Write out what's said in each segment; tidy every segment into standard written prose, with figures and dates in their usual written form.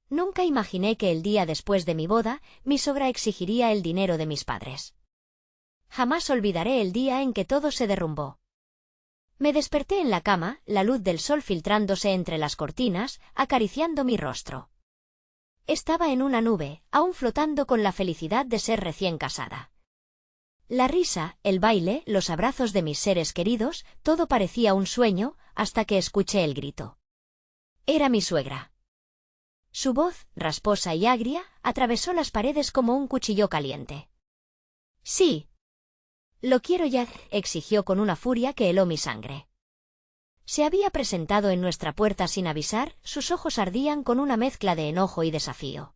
Nunca imaginé que el día después de mi boda, mi sogra exigiría el dinero de mis padres. Jamás olvidaré el día en que todo se derrumbó. Me desperté en la cama, la luz del sol filtrándose entre las cortinas, acariciando mi rostro. Estaba en una nube, aún flotando con la felicidad de ser recién casada. La risa, el baile, los abrazos de mis seres queridos, todo parecía un sueño, hasta que escuché el grito. Era mi suegra. Su voz, rasposa y agria, atravesó las paredes como un cuchillo caliente. Sí. Lo quiero ya, exigió con una furia que heló mi sangre. Se había presentado en nuestra puerta sin avisar, sus ojos ardían con una mezcla de enojo y desafío.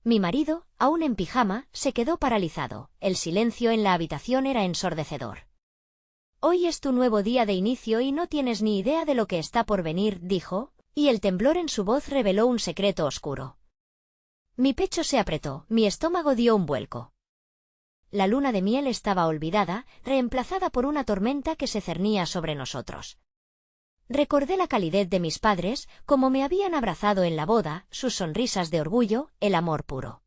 Mi marido, aún en pijama, se quedó paralizado, el silencio en la habitación era ensordecedor. Hoy es tu nuevo día de inicio y no tienes ni idea de lo que está por venir, dijo, y el temblor en su voz reveló un secreto oscuro. Mi pecho se apretó, mi estómago dio un vuelco. La luna de miel estaba olvidada, reemplazada por una tormenta que se cernía sobre nosotros. Recordé la calidez de mis padres, como me habían abrazado en la boda, sus sonrisas de orgullo, el amor puro.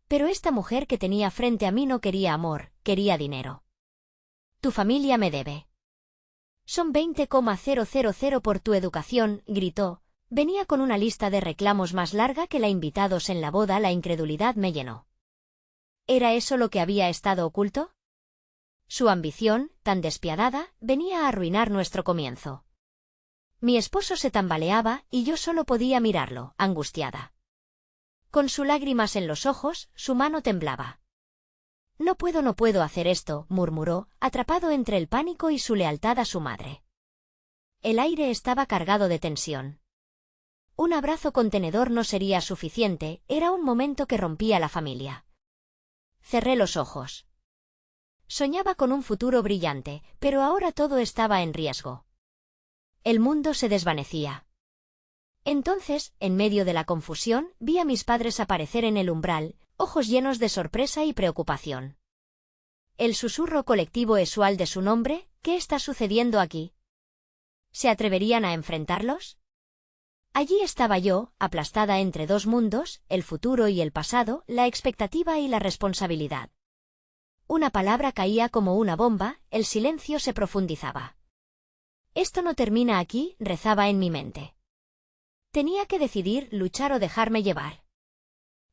Pero esta mujer que tenía frente a mí no quería amor, quería dinero. Tu familia me debe. Son 20,000 por tu educación, gritó. Venía con una lista de reclamos más larga que la invitados en la boda. La incredulidad me llenó. ¿Era eso lo que había estado oculto? Su ambición, tan despiadada, venía a arruinar nuestro comienzo. Mi esposo se tambaleaba y yo solo podía mirarlo, angustiada. Con sus lágrimas en los ojos, su mano temblaba. No puedo hacer esto, murmuró, atrapado entre el pánico y su lealtad a su madre. El aire estaba cargado de tensión. Un abrazo contenedor no sería suficiente, era un momento que rompía la familia. Cerré los ojos. Soñaba con un futuro brillante, pero ahora todo estaba en riesgo. El mundo se desvanecía. Entonces, en medio de la confusión, vi a mis padres aparecer en el umbral, ojos llenos de sorpresa y preocupación. El susurro colectivo esual de su nombre, ¿qué está sucediendo aquí? ¿Se atreverían a enfrentarlos? Allí estaba yo, aplastada entre dos mundos, el futuro y el pasado, la expectativa y la responsabilidad. Una palabra caía como una bomba, el silencio se profundizaba. Esto no termina aquí, rezaba en mi mente. Tenía que decidir, luchar o dejarme llevar.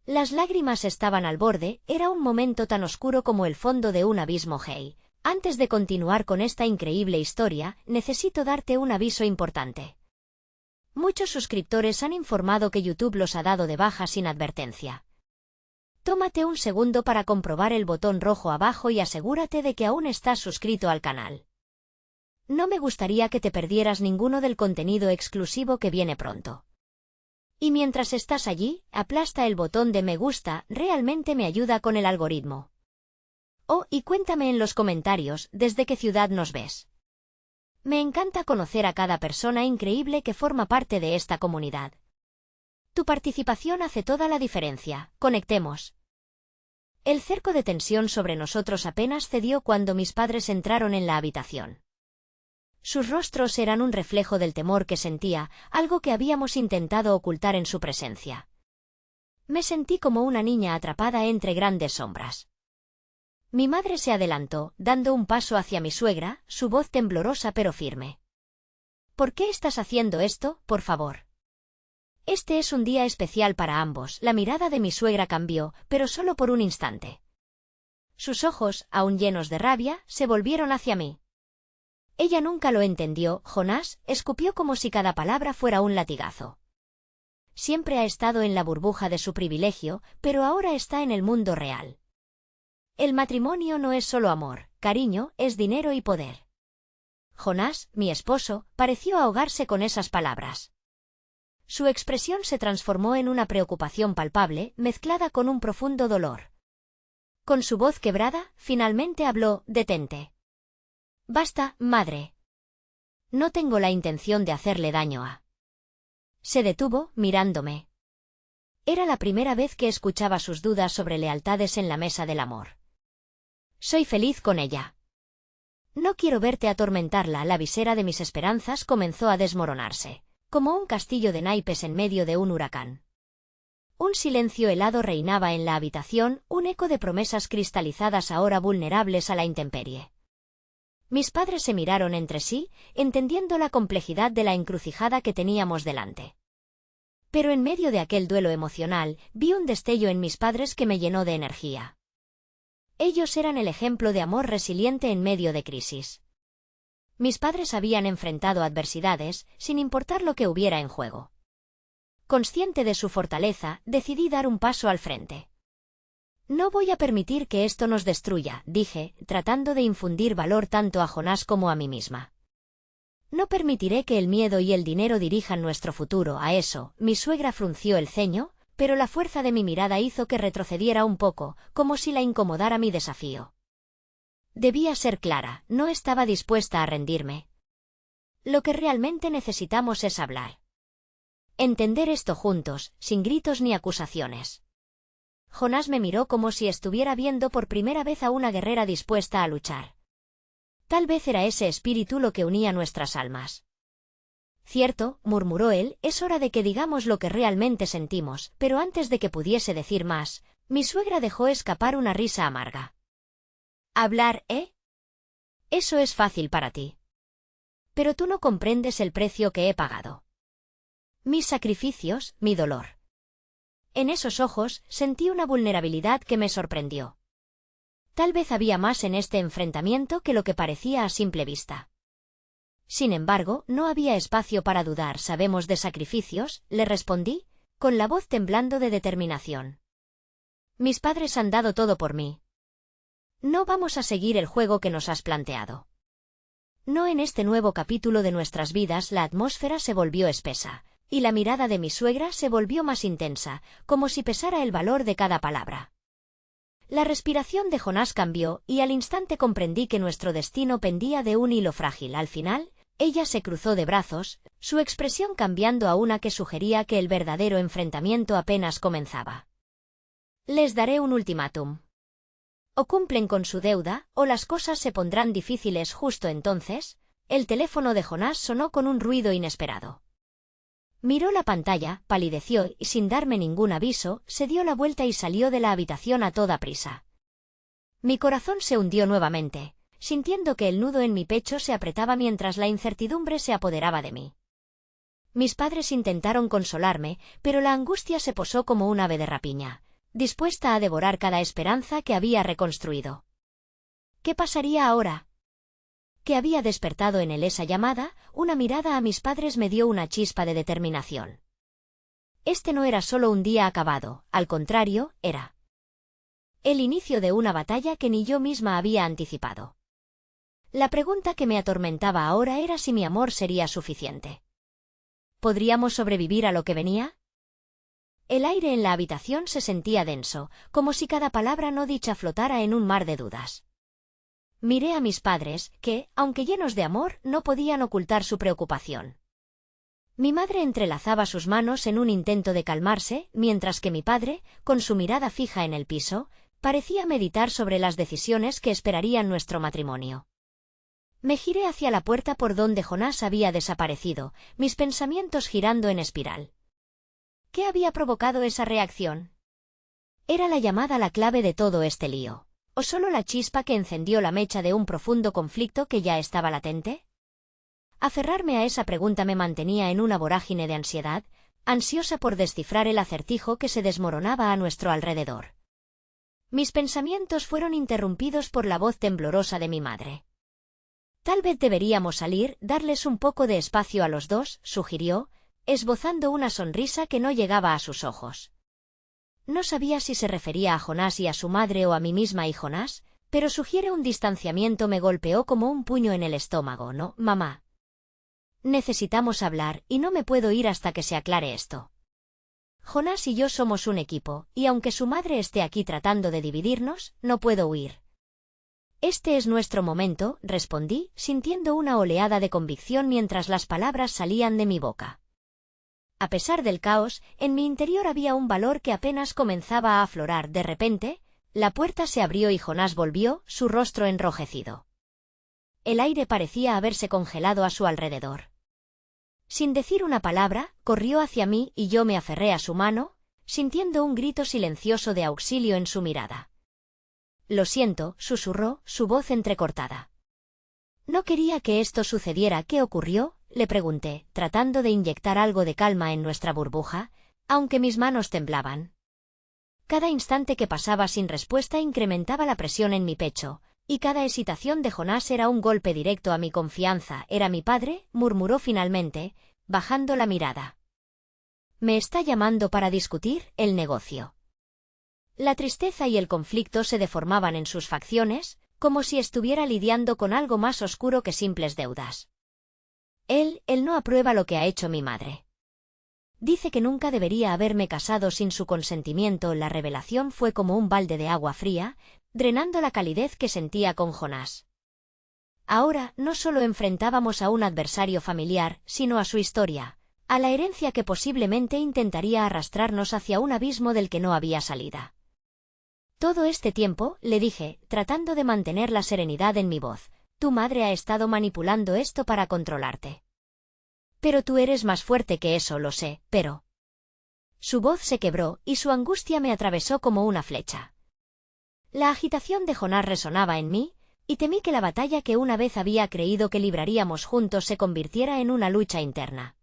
Las lágrimas estaban al borde, era un momento tan oscuro como el fondo de un abismo. Hey, antes de continuar con esta increíble historia, necesito darte un aviso importante. Muchos suscriptores han informado que YouTube los ha dado de baja sin advertencia. Tómate un segundo para comprobar el botón rojo abajo y asegúrate de que aún estás suscrito al canal. No me gustaría que te perdieras ninguno del contenido exclusivo que viene pronto. Y mientras estás allí, aplasta el botón de me gusta, realmente me ayuda con el algoritmo. Oh, y cuéntame en los comentarios, ¿desde qué ciudad nos ves? Me encanta conocer a cada persona increíble que forma parte de esta comunidad. Tu participación hace toda la diferencia, conectemos. El cerco de tensión sobre nosotros apenas cedió cuando mis padres entraron en la habitación. Sus rostros eran un reflejo del temor que sentía, algo que habíamos intentado ocultar en su presencia. Me sentí como una niña atrapada entre grandes sombras. Mi madre se adelantó, dando un paso hacia mi suegra, su voz temblorosa pero firme. ¿Por qué estás haciendo esto, por favor? Este es un día especial para ambos. La mirada de mi suegra cambió, pero solo por un instante. Sus ojos, aún llenos de rabia, se volvieron hacia mí. Ella nunca lo entendió, Jonás, escupió como si cada palabra fuera un latigazo. Siempre ha estado en la burbuja de su privilegio, pero ahora está en el mundo real. El matrimonio no es solo amor, cariño, es dinero y poder. Jonás, mi esposo, pareció ahogarse con esas palabras. Su expresión se transformó en una preocupación palpable, mezclada con un profundo dolor. Con su voz quebrada, finalmente habló, detente. Basta, madre. No tengo la intención de hacerle daño a... Se detuvo, mirándome. Era la primera vez que escuchaba sus dudas sobre lealtades en la mesa del amor. Soy feliz con ella. No quiero verte atormentarla. La visera de mis esperanzas comenzó a desmoronarse, como un castillo de naipes en medio de un huracán. Un silencio helado reinaba en la habitación, un eco de promesas cristalizadas ahora vulnerables a la intemperie. Mis padres se miraron entre sí, entendiendo la complejidad de la encrucijada que teníamos delante. Pero en medio de aquel duelo emocional, vi un destello en mis padres que me llenó de energía. Ellos eran el ejemplo de amor resiliente en medio de crisis. Mis padres habían enfrentado adversidades, sin importar lo que hubiera en juego. Consciente de su fortaleza, decidí dar un paso al frente. No voy a permitir que esto nos destruya, dije, tratando de infundir valor tanto a Jonás como a mí misma. No permitiré que el miedo y el dinero dirijan nuestro futuro. A eso, mi suegra frunció el ceño, pero la fuerza de mi mirada hizo que retrocediera un poco, como si la incomodara mi desafío. Debía ser clara, no estaba dispuesta a rendirme. Lo que realmente necesitamos es hablar. Entender esto juntos, sin gritos ni acusaciones. Jonás me miró como si estuviera viendo por primera vez a una guerrera dispuesta a luchar. Tal vez era ese espíritu lo que unía nuestras almas. Cierto, murmuró él, es hora de que digamos lo que realmente sentimos, pero antes de que pudiese decir más, mi suegra dejó escapar una risa amarga. ¿Hablar, eh? Eso es fácil para ti. Pero tú no comprendes el precio que he pagado. Mis sacrificios, mi dolor. En esos ojos sentí una vulnerabilidad que me sorprendió. Tal vez había más en este enfrentamiento que lo que parecía a simple vista. Sin embargo, no había espacio para dudar. ¿Sabemos de sacrificios?, le respondí, con la voz temblando de determinación. Mis padres han dado todo por mí. No vamos a seguir el juego que nos has planteado. No en este nuevo capítulo de nuestras vidas. La atmósfera se volvió espesa, y la mirada de mi suegra se volvió más intensa, como si pesara el valor de cada palabra. La respiración de Jonás cambió, y al instante comprendí que nuestro destino pendía de un hilo frágil. Al final, ella se cruzó de brazos, su expresión cambiando a una que sugería que el verdadero enfrentamiento apenas comenzaba. Les daré un ultimátum. O cumplen con su deuda, o las cosas se pondrán difíciles. Justo entonces, el teléfono de Jonás sonó con un ruido inesperado. Miró la pantalla, palideció y, sin darme ningún aviso, se dio la vuelta y salió de la habitación a toda prisa. Mi corazón se hundió nuevamente, sintiendo que el nudo en mi pecho se apretaba mientras la incertidumbre se apoderaba de mí. Mis padres intentaron consolarme, pero la angustia se posó como un ave de rapiña, dispuesta a devorar cada esperanza que había reconstruido. ¿Qué pasaría ahora? ¿Qué había despertado en él esa llamada? Una mirada a mis padres me dio una chispa de determinación. Este no era solo un día acabado, al contrario, era el inicio de una batalla que ni yo misma había anticipado. La pregunta que me atormentaba ahora era si mi amor sería suficiente. ¿Podríamos sobrevivir a lo que venía? El aire en la habitación se sentía denso, como si cada palabra no dicha flotara en un mar de dudas. Miré a mis padres, que, aunque llenos de amor, no podían ocultar su preocupación. Mi madre entrelazaba sus manos en un intento de calmarse, mientras que mi padre, con su mirada fija en el piso, parecía meditar sobre las decisiones que esperarían nuestro matrimonio. Me giré hacia la puerta por donde Jonás había desaparecido, mis pensamientos girando en espiral. ¿Qué había provocado esa reacción? ¿Era la llamada la clave de todo este lío? ¿O solo la chispa que encendió la mecha de un profundo conflicto que ya estaba latente? Aferrarme a esa pregunta me mantenía en una vorágine de ansiedad, ansiosa por descifrar el acertijo que se desmoronaba a nuestro alrededor. Mis pensamientos fueron interrumpidos por la voz temblorosa de mi madre. Tal vez deberíamos salir, darles un poco de espacio a los dos, sugirió, esbozando una sonrisa que no llegaba a sus ojos. No sabía si se refería a Jonás y a su madre o a mí misma y Jonás, pero sugiere un distanciamiento. Me golpeó como un puño en el estómago. No, mamá. Necesitamos hablar, y no me puedo ir hasta que se aclare esto. Jonás y yo somos un equipo, y aunque su madre esté aquí tratando de dividirnos, no puedo huir. Este es nuestro momento, respondí, sintiendo una oleada de convicción mientras las palabras salían de mi boca. A pesar del caos, en mi interior había un valor que apenas comenzaba a aflorar. De repente, la puerta se abrió y Jonás volvió, su rostro enrojecido. El aire parecía haberse congelado a su alrededor. Sin decir una palabra, corrió hacia mí y yo me aferré a su mano, sintiendo un grito silencioso de auxilio en su mirada. Lo siento, susurró, su voz entrecortada. No quería que esto sucediera. ¿Qué ocurrió?, le pregunté, tratando de inyectar algo de calma en nuestra burbuja, aunque mis manos temblaban. Cada instante que pasaba sin respuesta incrementaba la presión en mi pecho, y cada hesitación de Jonás era un golpe directo a mi confianza. «¿Era mi padre?», murmuró finalmente, bajando la mirada. «¿Me está llamando para discutir el negocio?». La tristeza y el conflicto se deformaban en sus facciones, como si estuviera lidiando con algo más oscuro que simples deudas. Él no aprueba lo que ha hecho mi madre. Dice que nunca debería haberme casado sin su consentimiento. La revelación fue como un balde de agua fría, drenando la calidez que sentía con Jonás. Ahora no solo enfrentábamos a un adversario familiar, sino a su historia, a la herencia que posiblemente intentaría arrastrarnos hacia un abismo del que no había salida. Todo este tiempo, le dije, tratando de mantener la serenidad en mi voz, tu madre ha estado manipulando esto para controlarte. Pero tú eres más fuerte que eso, lo sé, pero... Su voz se quebró, y su angustia me atravesó como una flecha. La agitación de Jonás resonaba en mí, y temí que la batalla que una vez había creído que libraríamos juntos se convirtiera en una lucha interna.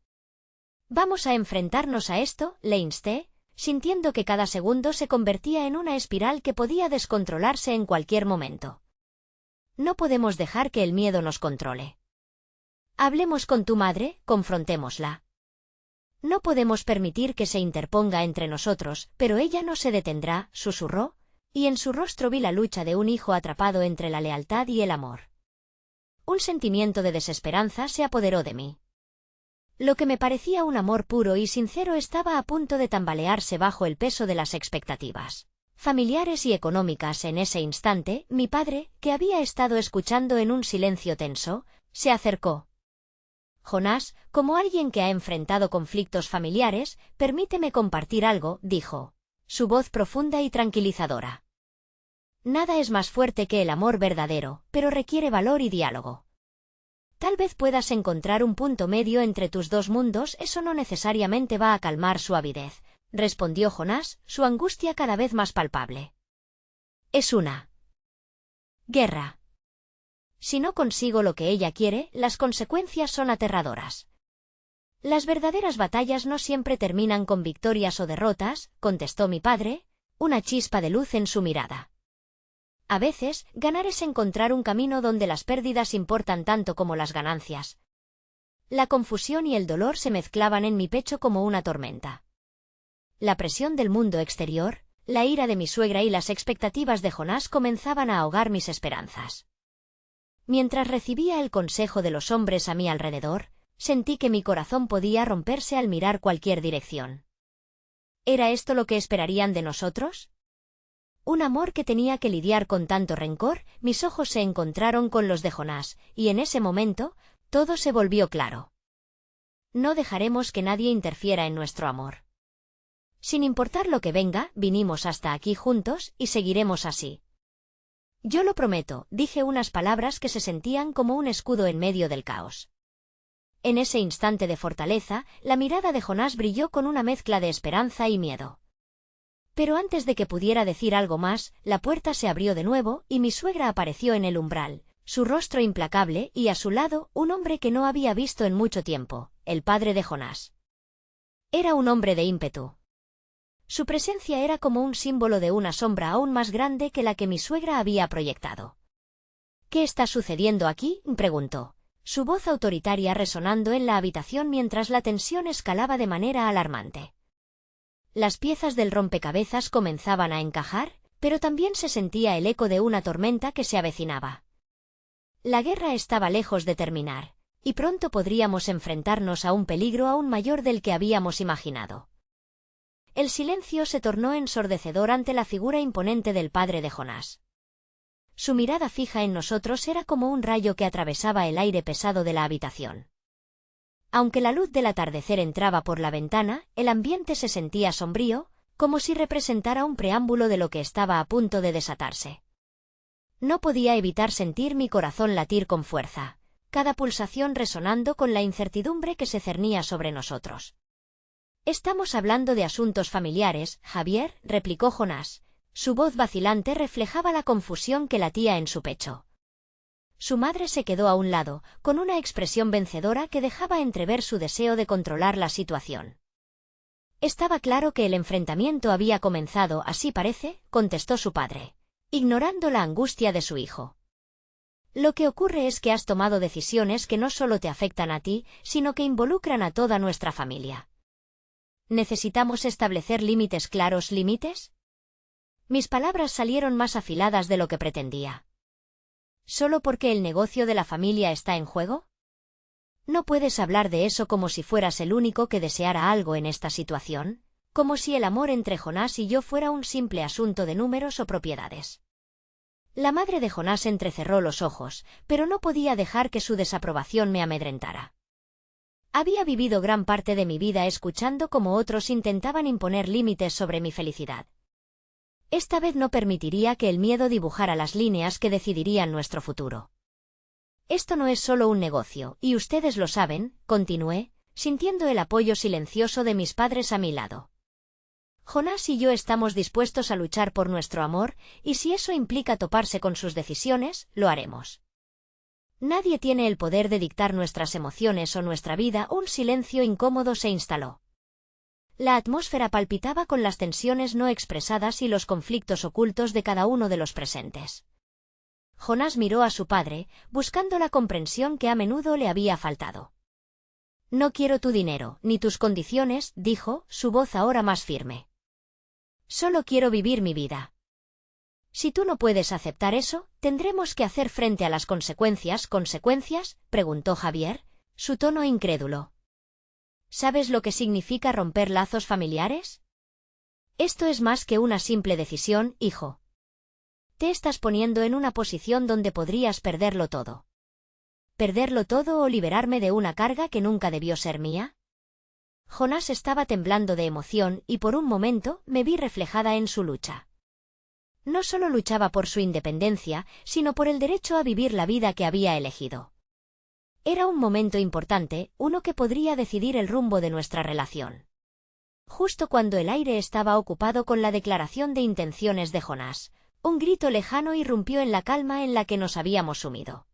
«Vamos a enfrentarnos a esto», le insté, sintiendo que cada segundo se convertía en una espiral que podía descontrolarse en cualquier momento. No podemos dejar que el miedo nos controle. Hablemos con tu madre, confrontémosla. No podemos permitir que se interponga entre nosotros, pero ella no se detendrá, susurró, y en su rostro vi la lucha de un hijo atrapado entre la lealtad y el amor. Un sentimiento de desesperanza se apoderó de mí. Lo que me parecía un amor puro y sincero estaba a punto de tambalearse bajo el peso de las expectativas familiares y económicas. En ese instante, mi padre, que había estado escuchando en un silencio tenso, se acercó. «Jonás, como alguien que ha enfrentado conflictos familiares, permíteme compartir algo», dijo, su voz profunda y tranquilizadora. «Nada es más fuerte que el amor verdadero, pero requiere valor y diálogo. Tal vez puedas encontrar un punto medio entre tus dos mundos. Eso no necesariamente va a calmar su avidez», respondió Jonás, su angustia cada vez más palpable. «Es una guerra. Si no consigo lo que ella quiere, las consecuencias son aterradoras. Las verdaderas batallas no siempre terminan con victorias o derrotas», contestó mi padre, una chispa de luz en su mirada. «A veces, ganar es encontrar un camino donde las pérdidas importan tanto como las ganancias». La confusión y el dolor se mezclaban en mi pecho como una tormenta. La presión del mundo exterior, la ira de mi suegra y las expectativas de Jonás comenzaban a ahogar mis esperanzas. Mientras recibía el consejo de los hombres a mi alrededor, sentí que mi corazón podía romperse al mirar cualquier dirección. ¿Era esto lo que esperarían de nosotros? ¿Un amor que tenía que lidiar con tanto rencor? Mis ojos se encontraron con los de Jonás, y en ese momento, todo se volvió claro. No dejaremos que nadie interfiera en nuestro amor. Sin importar lo que venga, vinimos hasta aquí juntos, y seguiremos así. Yo lo prometo, dije unas palabras que se sentían como un escudo en medio del caos. En ese instante de fortaleza, la mirada de Jonás brilló con una mezcla de esperanza y miedo. Pero antes de que pudiera decir algo más, la puerta se abrió de nuevo, y mi suegra apareció en el umbral, su rostro implacable, y a su lado, un hombre que no había visto en mucho tiempo, el padre de Jonás. Era un hombre de ímpetu. Su presencia era como un símbolo de una sombra aún más grande que la que mi suegra había proyectado. «¿Qué está sucediendo aquí?», preguntó, su voz autoritaria resonando en la habitación mientras la tensión escalaba de manera alarmante. Las piezas del rompecabezas comenzaban a encajar, pero también se sentía el eco de una tormenta que se avecinaba. La guerra estaba lejos de terminar, y pronto podríamos enfrentarnos a un peligro aún mayor del que habíamos imaginado. El silencio se tornó ensordecedor ante la figura imponente del padre de Jonás. Su mirada fija en nosotros era como un rayo que atravesaba el aire pesado de la habitación. Aunque la luz del atardecer entraba por la ventana, el ambiente se sentía sombrío, como si representara un preámbulo de lo que estaba a punto de desatarse. No podía evitar sentir mi corazón latir con fuerza, cada pulsación resonando con la incertidumbre que se cernía sobre nosotros. Estamos hablando de asuntos familiares, Javier, replicó Jonás. Su voz vacilante reflejaba la confusión que latía en su pecho. Su madre se quedó a un lado, con una expresión vencedora que dejaba entrever su deseo de controlar la situación. Estaba claro que el enfrentamiento había comenzado, así parece, contestó su padre, ignorando la angustia de su hijo. Lo que ocurre es que has tomado decisiones que no solo te afectan a ti, sino que involucran a toda nuestra familia. ¿Necesitamos establecer límites claros, límites? Mis palabras salieron más afiladas de lo que pretendía. ¿Solo porque el negocio de la familia está en juego? No puedes hablar de eso como si fueras el único que deseara algo en esta situación, como si el amor entre Jonás y yo fuera un simple asunto de números o propiedades. La madre de Jonás entrecerró los ojos, pero no podía dejar que su desaprobación me amedrentara. Había vivido gran parte de mi vida escuchando cómo otros intentaban imponer límites sobre mi felicidad. Esta vez no permitiría que el miedo dibujara las líneas que decidirían nuestro futuro. Esto no es solo un negocio, y ustedes lo saben, continué, sintiendo el apoyo silencioso de mis padres a mi lado. Jonás y yo estamos dispuestos a luchar por nuestro amor, y si eso implica toparse con sus decisiones, lo haremos. Nadie tiene el poder de dictar nuestras emociones o nuestra vida. Un silencio incómodo se instaló. La atmósfera palpitaba con las tensiones no expresadas y los conflictos ocultos de cada uno de los presentes. Jonás miró a su padre, buscando la comprensión que a menudo le había faltado. No quiero tu dinero, ni tus condiciones, dijo, su voz ahora más firme. Solo quiero vivir mi vida. Si tú no puedes aceptar eso, tendremos que hacer frente a las consecuencias. ¿Consecuencias?, preguntó Javier, su tono incrédulo. ¿Sabes lo que significa romper lazos familiares? Esto es más que una simple decisión, hijo. Te estás poniendo en una posición donde podrías perderlo todo. ¿Perderlo todo o liberarme de una carga que nunca debió ser mía? Jonás estaba temblando de emoción y por un momento me vi reflejada en su lucha. No solo luchaba por su independencia, sino por el derecho a vivir la vida que había elegido. Era un momento importante, uno que podría decidir el rumbo de nuestra relación. Justo cuando el aire estaba ocupado con la declaración de intenciones de Jonás, un grito lejano irrumpió en la calma en la que nos habíamos sumido.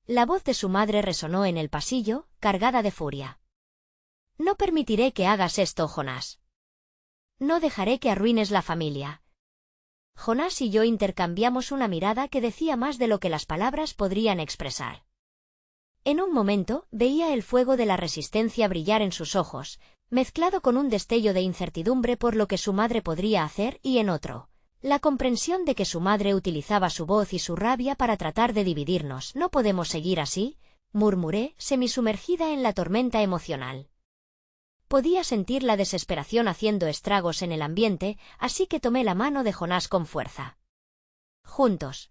La voz de su madre resonó en el pasillo, cargada de furia. No permitiré que hagas esto, Jonás. No dejaré que arruines la familia. Jonás y yo intercambiamos una mirada que decía más de lo que las palabras podrían expresar. En un momento, veía el fuego de la resistencia brillar en sus ojos, mezclado con un destello de incertidumbre por lo que su madre podría hacer, y en otro, la comprensión de que su madre utilizaba su voz y su rabia para tratar de dividirnos. No podemos seguir así, murmuré, semisumergida en la tormenta emocional. Podía sentir la desesperación haciendo estragos en el ambiente, así que tomé la mano de Jonás con fuerza. Juntos.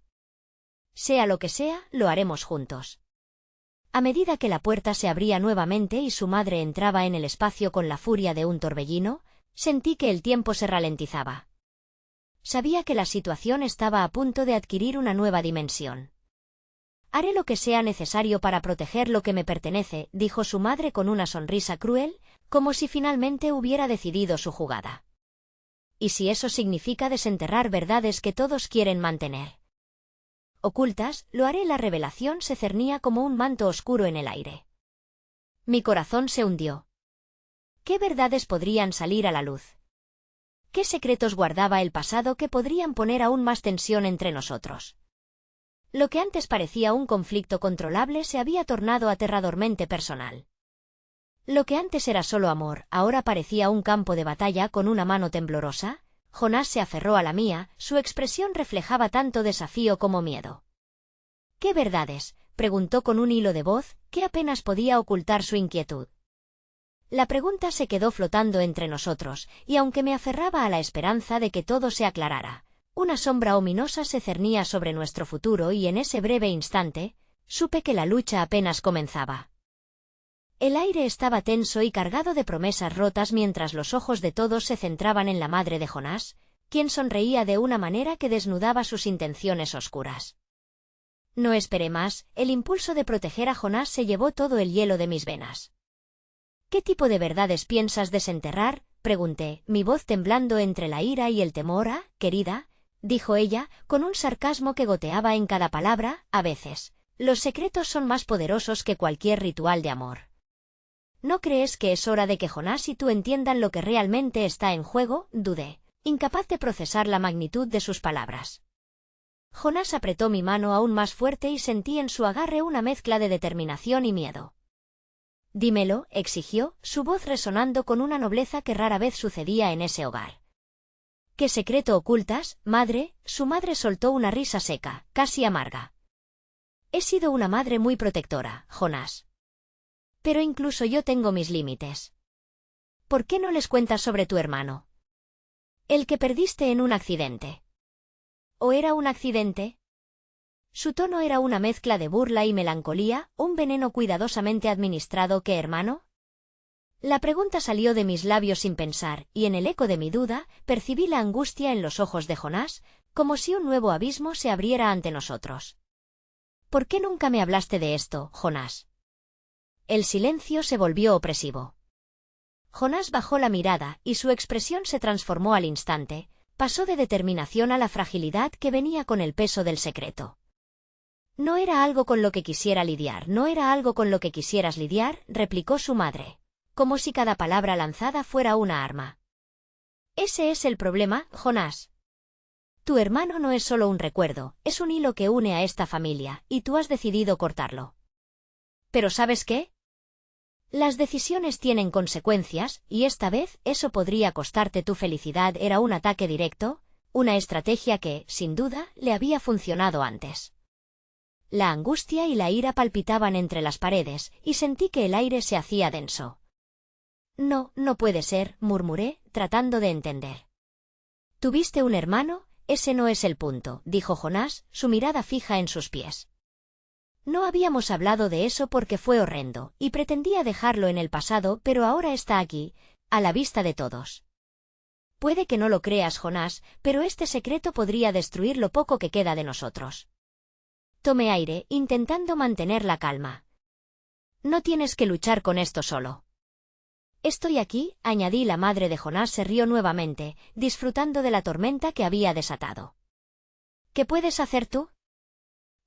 Sea lo que sea, lo haremos juntos. A medida que la puerta se abría nuevamente y su madre entraba en el espacio con la furia de un torbellino, sentí que el tiempo se ralentizaba. Sabía que la situación estaba a punto de adquirir una nueva dimensión. Haré lo que sea necesario para proteger lo que me pertenece, dijo su madre con una sonrisa cruel, como si finalmente hubiera decidido su jugada. ¿Y si eso significa desenterrar verdades que todos quieren mantener ocultas, lo haré? La revelación se cernía como un manto oscuro en el aire. Mi corazón se hundió. ¿Qué verdades podrían salir a la luz? ¿Qué secretos guardaba el pasado que podrían poner aún más tensión entre nosotros? Lo que antes parecía un conflicto controlable se había tornado aterradormente personal. Lo que antes era solo amor, ahora parecía un campo de batalla. Con una mano temblorosa, Jonás se aferró a la mía, su expresión reflejaba tanto desafío como miedo. ¿Qué verdades?, preguntó con un hilo de voz, que apenas podía ocultar su inquietud. La pregunta se quedó flotando entre nosotros, y aunque me aferraba a la esperanza de que todo se aclarara, una sombra ominosa se cernía sobre nuestro futuro y en ese breve instante, supe que la lucha apenas comenzaba. El aire estaba tenso y cargado de promesas rotas mientras los ojos de todos se centraban en la madre de Jonás, quien sonreía de una manera que desnudaba sus intenciones oscuras. No esperé más, el impulso de proteger a Jonás se llevó todo el hielo de mis venas. ¿Qué tipo de verdades piensas desenterrar?, pregunté, mi voz temblando entre la ira y el temor. «Ah, querida», dijo ella, con un sarcasmo que goteaba en cada palabra, «a veces, los secretos son más poderosos que cualquier ritual de amor. ¿No crees que es hora de que Jonás y tú entiendan lo que realmente está en juego?», dudé, incapaz de procesar la magnitud de sus palabras. Jonás apretó mi mano aún más fuerte y sentí en su agarre una mezcla de determinación y miedo. «Dímelo», exigió, su voz resonando con una nobleza que rara vez sucedía en ese hogar. «¿Qué secreto ocultas, madre?». Su madre soltó una risa seca, casi amarga. «He sido una madre muy protectora, Jonás. Pero incluso yo tengo mis límites. ¿Por qué no les cuentas sobre tu hermano? El que perdiste en un accidente». «¿O era un accidente?». Su tono era una mezcla de burla y melancolía, un veneno cuidadosamente administrado. «¿Qué hermano?». La pregunta salió de mis labios sin pensar, y en el eco de mi duda, percibí la angustia en los ojos de Jonás, como si un nuevo abismo se abriera ante nosotros. «¿Por qué nunca me hablaste de esto, Jonás?». El silencio se volvió opresivo. Jonás bajó la mirada, y su expresión se transformó al instante, pasó de determinación a la fragilidad que venía con el peso del secreto. «No era algo con lo que quisiera lidiar, no era algo con lo que quisieras lidiar», replicó su madre, como si cada palabra lanzada fuera una arma. «Ese es el problema, Jonás. Tu hermano no es solo un recuerdo, es un hilo que une a esta familia, y tú has decidido cortarlo. Pero ¿sabes qué? Las decisiones tienen consecuencias, y esta vez eso podría costarte tu felicidad». Era un ataque directo, una estrategia que, sin duda, le había funcionado antes. La angustia y la ira palpitaban entre las paredes, y sentí que el aire se hacía denso. «No, no puede ser», murmuré, tratando de entender. «¿Tuviste un hermano? Ese no es el punto», dijo Jonás, su mirada fija en sus pies. «No habíamos hablado de eso porque fue horrendo, y pretendía dejarlo en el pasado, pero ahora está aquí, a la vista de todos. Puede que no lo creas, Jonás, pero este secreto podría destruir lo poco que queda de nosotros». Tomé aire, intentando mantener la calma. «No tienes que luchar con esto solo». «Estoy aquí», añadí. La madre de Jonás se rió nuevamente, disfrutando de la tormenta que había desatado. «¿Qué puedes hacer tú?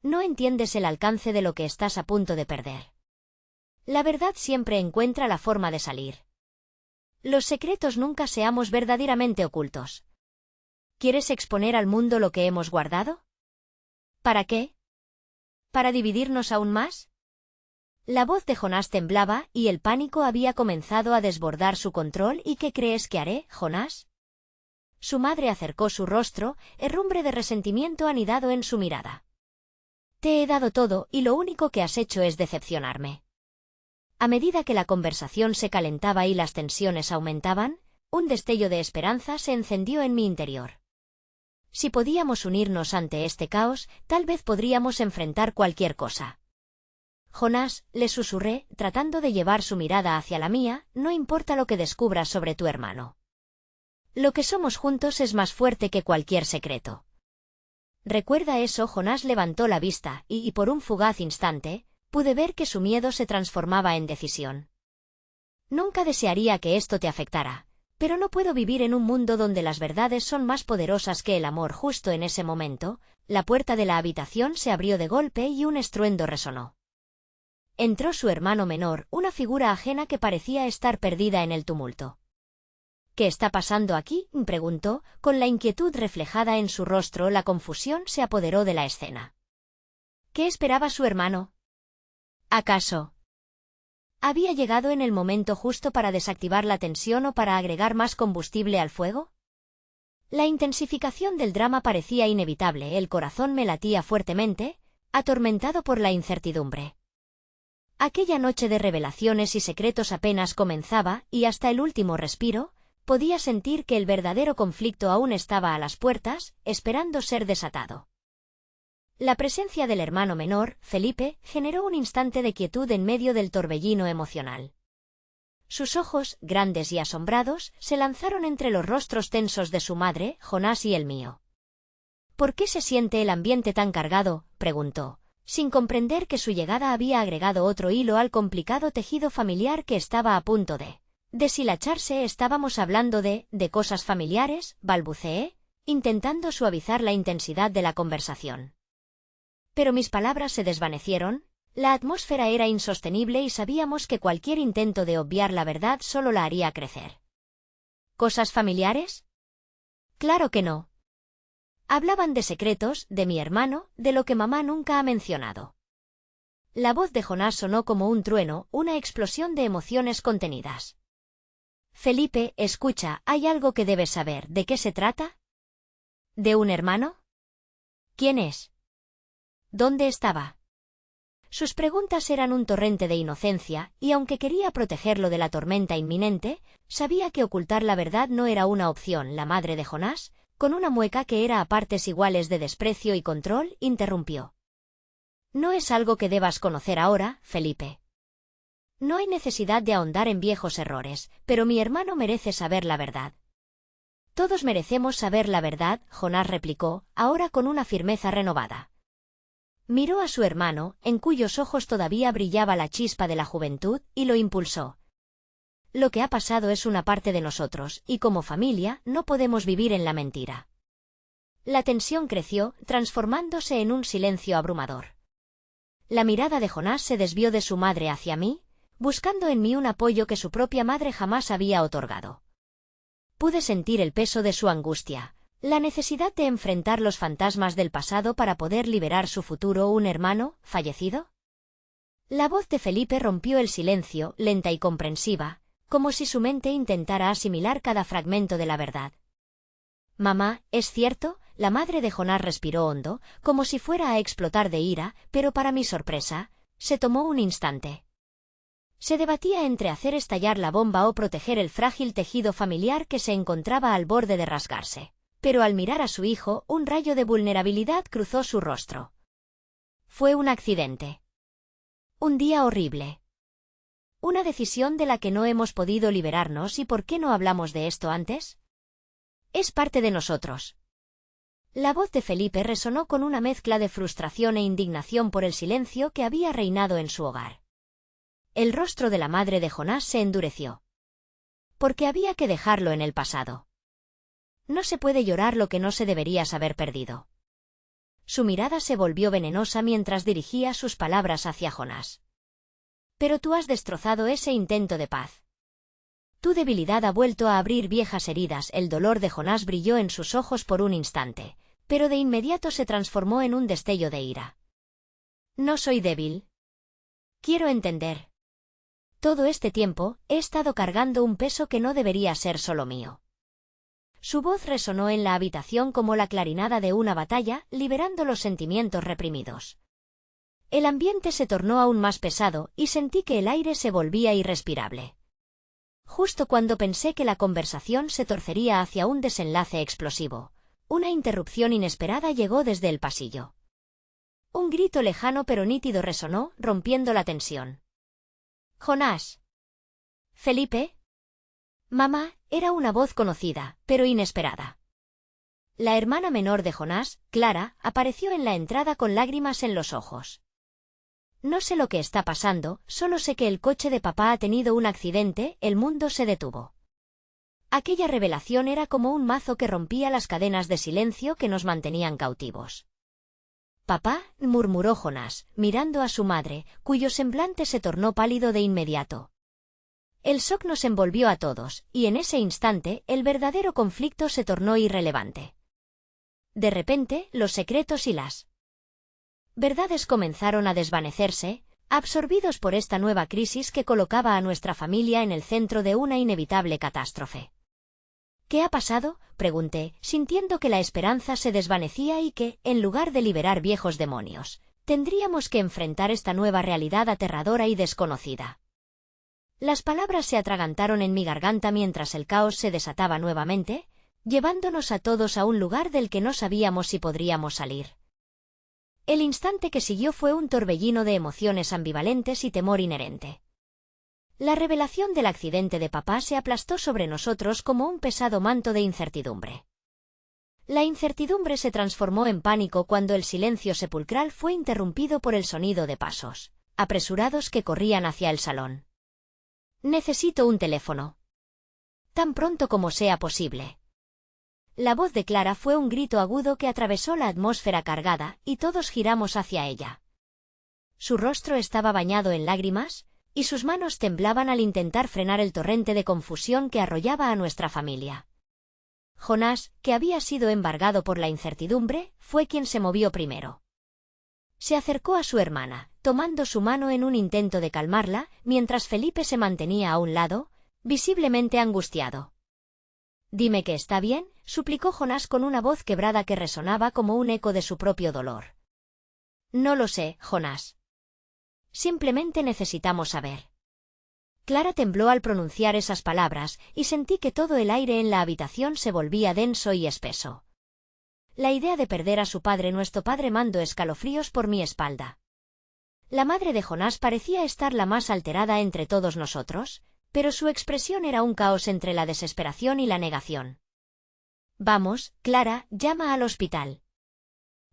No entiendes el alcance de lo que estás a punto de perder. La verdad siempre encuentra la forma de salir. Los secretos nunca seamos verdaderamente ocultos. ¿Quieres exponer al mundo lo que hemos guardado? ¿Para qué? ¿Para dividirnos aún más?». La voz de Jonás temblaba, y el pánico había comenzado a desbordar su control. «¿Y qué crees que haré, Jonás?». Su madre acercó su rostro, herrumbre de resentimiento anidado en su mirada. «Te he dado todo, y lo único que has hecho es decepcionarme». A medida que la conversación se calentaba y las tensiones aumentaban, un destello de esperanza se encendió en mi interior. Si podíamos unirnos ante este caos, tal vez podríamos enfrentar cualquier cosa. «Jonás», le susurré, tratando de llevar su mirada hacia la mía, «no importa lo que descubras sobre tu hermano. Lo que somos juntos es más fuerte que cualquier secreto». «¿Recuerda eso?». Jonás levantó la vista, y por un fugaz instante, pude ver que su miedo se transformaba en decisión. «Nunca desearía que esto te afectara, pero no puedo vivir en un mundo donde las verdades son más poderosas que el amor». Justo en ese momento, la puerta de la habitación se abrió de golpe y un estruendo resonó. Entró su hermano menor, una figura ajena que parecía estar perdida en el tumulto. «¿Qué está pasando aquí?», preguntó, con la inquietud reflejada en su rostro. La confusión se apoderó de la escena. ¿Qué esperaba su hermano? ¿Acaso había llegado en el momento justo para desactivar la tensión o para agregar más combustible al fuego? La intensificación del drama parecía inevitable. El corazón me latía fuertemente, atormentado por la incertidumbre. Aquella noche de revelaciones y secretos apenas comenzaba, y hasta el último respiro, podía sentir que el verdadero conflicto aún estaba a las puertas, esperando ser desatado. La presencia del hermano menor, Felipe, generó un instante de quietud en medio del torbellino emocional. Sus ojos, grandes y asombrados, se lanzaron entre los rostros tensos de su madre, Jonás y el mío. «¿Por qué se siente el ambiente tan cargado?», preguntó, sin comprender que su llegada había agregado otro hilo al complicado tejido familiar que estaba a punto de deshilacharse. ¿Estábamos hablando de cosas familiares?, balbuceé, intentando suavizar la intensidad de la conversación. Pero mis palabras se desvanecieron. La atmósfera era insostenible y sabíamos que cualquier intento de obviar la verdad solo la haría crecer. ¿Cosas familiares? Claro que no. Hablaban de secretos, de mi hermano, de lo que mamá nunca ha mencionado. La voz de Jonás sonó como un trueno, una explosión de emociones contenidas. Felipe, escucha, hay algo que debes saber. ¿De qué se trata? ¿De un hermano? ¿Quién es? ¿Dónde estaba? Sus preguntas eran un torrente de inocencia, y aunque quería protegerlo de la tormenta inminente, sabía que ocultar la verdad no era una opción. La madre de Jonás, con una mueca que era a partes iguales de desprecio y control, interrumpió. No es algo que debas conocer ahora, Felipe. No hay necesidad de ahondar en viejos errores, pero mi hermano merece saber la verdad. Todos merecemos saber la verdad, Jonás replicó, ahora con una firmeza renovada. Miró a su hermano, en cuyos ojos todavía brillaba la chispa de la juventud, y lo impulsó. Lo que ha pasado es una parte de nosotros, y como familia no podemos vivir en la mentira. La tensión creció, transformándose en un silencio abrumador. La mirada de Jonás se desvió de su madre hacia mí, buscando en mí un apoyo que su propia madre jamás había otorgado. Pude sentir el peso de su angustia, la necesidad de enfrentar los fantasmas del pasado para poder liberar su futuro. ¿Un hermano fallecido? La voz de Felipe rompió el silencio, lenta y comprensiva, como si su mente intentara asimilar cada fragmento de la verdad. Mamá, ¿es cierto? La madre de Jonás respiró hondo, como si fuera a explotar de ira, pero para mi sorpresa, se tomó un instante. Se debatía entre hacer estallar la bomba o proteger el frágil tejido familiar que se encontraba al borde de rasgarse. Pero al mirar a su hijo, un rayo de vulnerabilidad cruzó su rostro. Fue un accidente. Un día horrible. Una decisión de la que no hemos podido liberarnos. ¿Y por qué no hablamos de esto antes? Es parte de nosotros. La voz de Felipe resonó con una mezcla de frustración e indignación por el silencio que había reinado en su hogar. El rostro de la madre de Jonás se endureció. Porque había que dejarlo en el pasado. No se puede llorar lo que no se debería haber perdido. Su mirada se volvió venenosa mientras dirigía sus palabras hacia Jonás. Pero tú has destrozado ese intento de paz. Tu debilidad ha vuelto a abrir viejas heridas. El dolor de Jonás brilló en sus ojos por un instante, pero de inmediato se transformó en un destello de ira. No soy débil. Quiero entender. Todo este tiempo, he estado cargando un peso que no debería ser solo mío. Su voz resonó en la habitación como la clarinada de una batalla, liberando los sentimientos reprimidos. El ambiente se tornó aún más pesado, y sentí que el aire se volvía irrespirable. Justo cuando pensé que la conversación se torcería hacia un desenlace explosivo, una interrupción inesperada llegó desde el pasillo. Un grito lejano pero nítido resonó, rompiendo la tensión. «Jonás». «¿Felipe?» «Mamá», era una voz conocida, pero inesperada. La hermana menor de Jonás, Clara, apareció en la entrada con lágrimas en los ojos. «No sé lo que está pasando, solo sé que el coche de papá ha tenido un accidente». El mundo se detuvo. Aquella revelación era como un mazo que rompía las cadenas de silencio que nos mantenían cautivos. «Papá», murmuró Jonás, mirando a su madre, cuyo semblante se tornó pálido de inmediato. El shock nos envolvió a todos, y en ese instante, el verdadero conflicto se tornó irrelevante. De repente, los secretos y las verdades comenzaron a desvanecerse, absorbidos por esta nueva crisis que colocaba a nuestra familia en el centro de una inevitable catástrofe. «¿Qué ha pasado?», pregunté, sintiendo que la esperanza se desvanecía y que, en lugar de liberar viejos demonios, tendríamos que enfrentar esta nueva realidad aterradora y desconocida. Las palabras se atragantaron en mi garganta mientras el caos se desataba nuevamente, llevándonos a todos a un lugar del que no sabíamos si podríamos salir. El instante que siguió fue un torbellino de emociones ambivalentes y temor inherente. La revelación del accidente de papá se aplastó sobre nosotros como un pesado manto de incertidumbre. La incertidumbre se transformó en pánico cuando el silencio sepulcral fue interrumpido por el sonido de pasos apresurados que corrían hacia el salón. Necesito un teléfono. Tan pronto como sea posible. La voz de Clara fue un grito agudo que atravesó la atmósfera cargada, y todos giramos hacia ella. Su rostro estaba bañado en lágrimas, y sus manos temblaban al intentar frenar el torrente de confusión que arrollaba a nuestra familia. Jonás, que había sido embargado por la incertidumbre, fue quien se movió primero. Se acercó a su hermana, tomando su mano en un intento de calmarla, mientras Felipe se mantenía a un lado, visiblemente angustiado. «Dime que está bien», suplicó Jonás con una voz quebrada que resonaba como un eco de su propio dolor. «No lo sé, Jonás. Simplemente necesitamos saber». Clara tembló al pronunciar esas palabras, y sentí que todo el aire en la habitación se volvía denso y espeso. La idea de perder a su padre, nuestro padre, mandó escalofríos por mi espalda. La madre de Jonás parecía estar la más alterada entre todos nosotros, pero su expresión era un caos entre la desesperación y la negación. «Vamos, Clara, llama al hospital».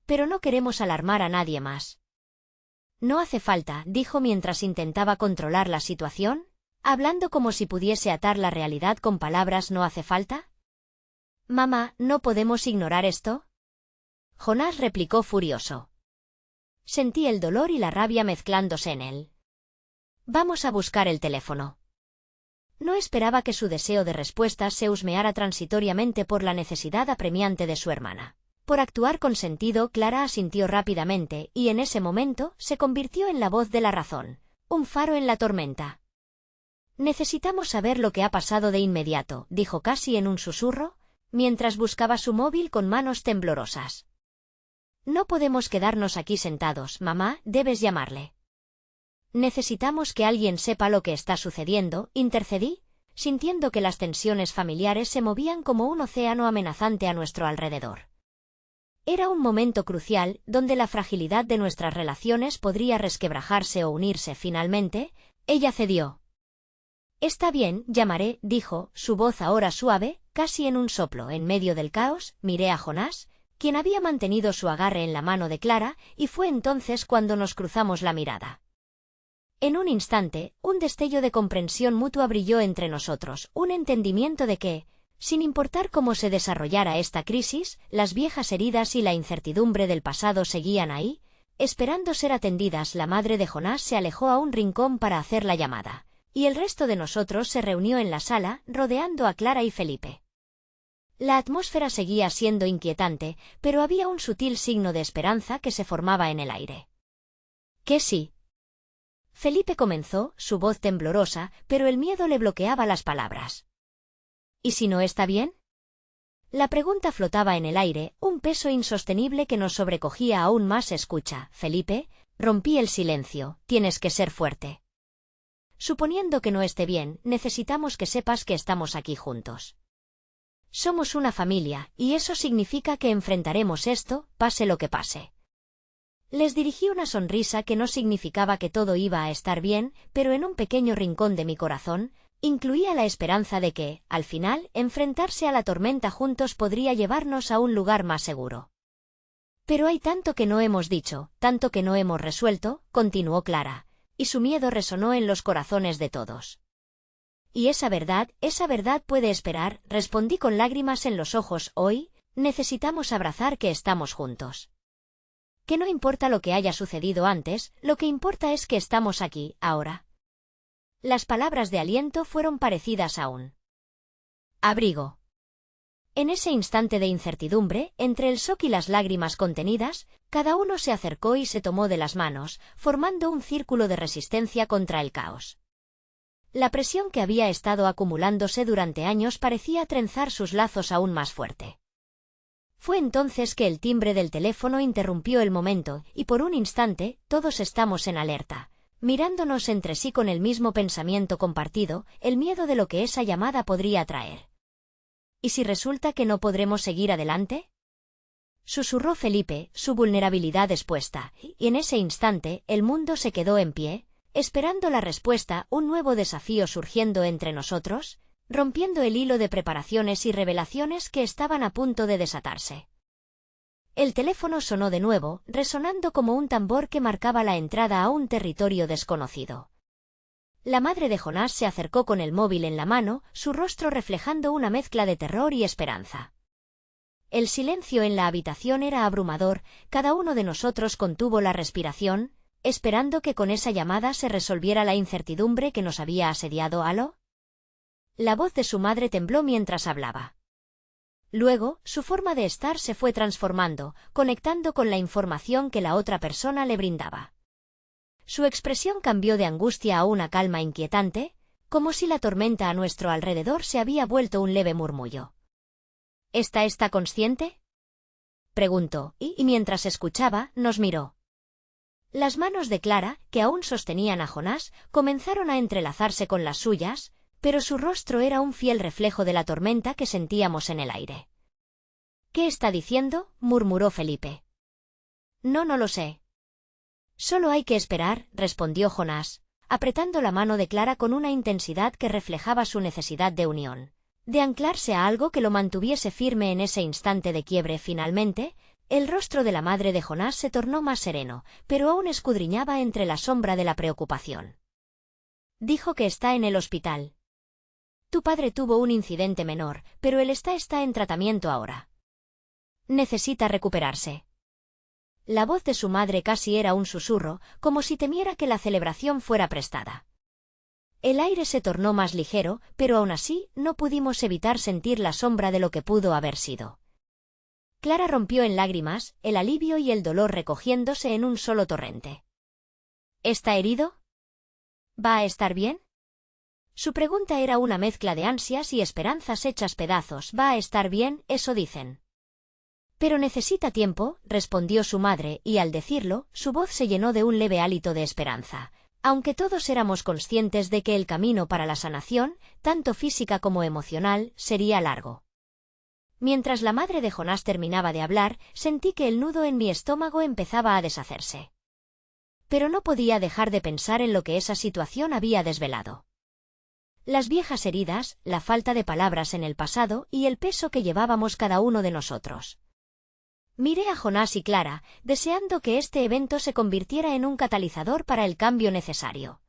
«Pero no queremos alarmar a nadie más». «No hace falta», dijo mientras intentaba controlar la situación, hablando como si pudiese atar la realidad con palabras. «¿No hace falta?» «Mamá, ¿no podemos ignorar esto?», Jonás replicó furioso. Sentí el dolor y la rabia mezclándose en él. «Vamos a buscar el teléfono». No esperaba que su deseo de respuesta se husmeara transitoriamente por la necesidad apremiante de su hermana. Por actuar con sentido, Clara asintió rápidamente, y en ese momento se convirtió en la voz de la razón, un faro en la tormenta. «Necesitamos saber lo que ha pasado de inmediato», dijo casi en un susurro, mientras buscaba su móvil con manos temblorosas. «No podemos quedarnos aquí sentados, mamá, debes llamarle». «Necesitamos que alguien sepa lo que está sucediendo», intercedí, sintiendo que las tensiones familiares se movían como un océano amenazante a nuestro alrededor. Era un momento crucial, donde la fragilidad de nuestras relaciones podría resquebrajarse o unirse finalmente. Ella cedió. «Está bien, llamaré», dijo, su voz ahora suave, casi en un soplo. En medio del caos, miré a Jonás, quien había mantenido su agarre en la mano de Clara, y fue entonces cuando nos cruzamos la mirada. En un instante, un destello de comprensión mutua brilló entre nosotros, un entendimiento de que, sin importar cómo se desarrollara esta crisis, las viejas heridas y la incertidumbre del pasado seguían ahí, esperando ser atendidas. La madre de Jonás se alejó a un rincón para hacer la llamada, y el resto de nosotros se reunió en la sala, rodeando a Clara y Felipe. La atmósfera seguía siendo inquietante, pero había un sutil signo de esperanza que se formaba en el aire. «¿Qué sí?», Felipe comenzó, su voz temblorosa, pero el miedo le bloqueaba las palabras. «¿Y si no está bien?». La pregunta flotaba en el aire, un peso insostenible que nos sobrecogía aún más. «Escucha, Felipe», rompí el silencio, «tienes que ser fuerte. Suponiendo que no esté bien, necesitamos que sepas que estamos aquí juntos. Somos una familia, y eso significa que enfrentaremos esto, pase lo que pase». Les dirigí una sonrisa que no significaba que todo iba a estar bien, pero en un pequeño rincón de mi corazón, incluía la esperanza de que, al final, enfrentarse a la tormenta juntos podría llevarnos a un lugar más seguro. «Pero hay tanto que no hemos dicho, tanto que no hemos resuelto», continuó Clara, y su miedo resonó en los corazones de todos. «Y esa verdad puede esperar», respondí con lágrimas en los ojos. «Hoy, necesitamos abrazar que estamos juntos. Que no importa lo que haya sucedido antes, lo que importa es que estamos aquí, ahora». Las palabras de aliento fueron parecidas a un abrigo. En ese instante de incertidumbre, entre el shock y las lágrimas contenidas, cada uno se acercó y se tomó de las manos, formando un círculo de resistencia contra el caos. La presión que había estado acumulándose durante años parecía trenzar sus lazos aún más fuerte. Fue entonces que el timbre del teléfono interrumpió el momento, y por un instante, todos estamos en alerta, mirándonos entre sí con el mismo pensamiento compartido, el miedo de lo que esa llamada podría traer. «¿Y si resulta que no podremos seguir adelante?», susurró Felipe, su vulnerabilidad expuesta, y en ese instante, el mundo se quedó en pie, esperando la respuesta. Un nuevo desafío surgiendo entre nosotros, rompiendo el hilo de preparaciones y revelaciones que estaban a punto de desatarse. El teléfono sonó de nuevo, resonando como un tambor que marcaba la entrada a un territorio desconocido. La madre de Jonás se acercó con el móvil en la mano, su rostro reflejando una mezcla de terror y esperanza. El silencio en la habitación era abrumador, cada uno de nosotros contuvo la respiración, esperando que con esa llamada se resolviera la incertidumbre que nos había asediado. ¿Aló? La voz de su madre tembló mientras hablaba. Luego, su forma de estar se fue transformando, conectando con la información que la otra persona le brindaba. Su expresión cambió de angustia a una calma inquietante, como si la tormenta a nuestro alrededor se había vuelto un leve murmullo. ¿Está consciente?, preguntó, y mientras escuchaba, nos miró. Las manos de Clara, que aún sostenían a Jonás, comenzaron a entrelazarse con las suyas, pero su rostro era un fiel reflejo de la tormenta que sentíamos en el aire. «¿Qué está diciendo?», murmuró Felipe. No lo sé. Solo hay que esperar», respondió Jonás, apretando la mano de Clara con una intensidad que reflejaba su necesidad de unión, de anclarse a algo que lo mantuviese firme en ese instante de quiebre. Finalmente, el rostro de la madre de Jonás se tornó más sereno, pero aún escudriñaba entre la sombra de la preocupación. «Dijo que está en el hospital. Tu padre tuvo un incidente menor, pero él está en tratamiento ahora. Necesita recuperarse». La voz de su madre casi era un susurro, como si temiera que la celebración fuera prestada. El aire se tornó más ligero, pero aún así no pudimos evitar sentir la sombra de lo que pudo haber sido. Clara rompió en lágrimas, el alivio y el dolor recogiéndose en un solo torrente. ¿Está herido? ¿Va a estar bien? Su pregunta era una mezcla de ansias y esperanzas hechas pedazos. «Va a estar bien, eso dicen». «Pero necesita tiempo», respondió su madre, y al decirlo, su voz se llenó de un leve hálito de esperanza, aunque todos éramos conscientes de que el camino para la sanación, tanto física como emocional, sería largo. Mientras la madre de Jonás terminaba de hablar, sentí que el nudo en mi estómago empezaba a deshacerse. Pero no podía dejar de pensar en lo que esa situación había desvelado. Las viejas heridas, la falta de palabras en el pasado y el peso que llevábamos cada uno de nosotros. Miré a Jonás y Clara, deseando que este evento se convirtiera en un catalizador para el cambio necesario.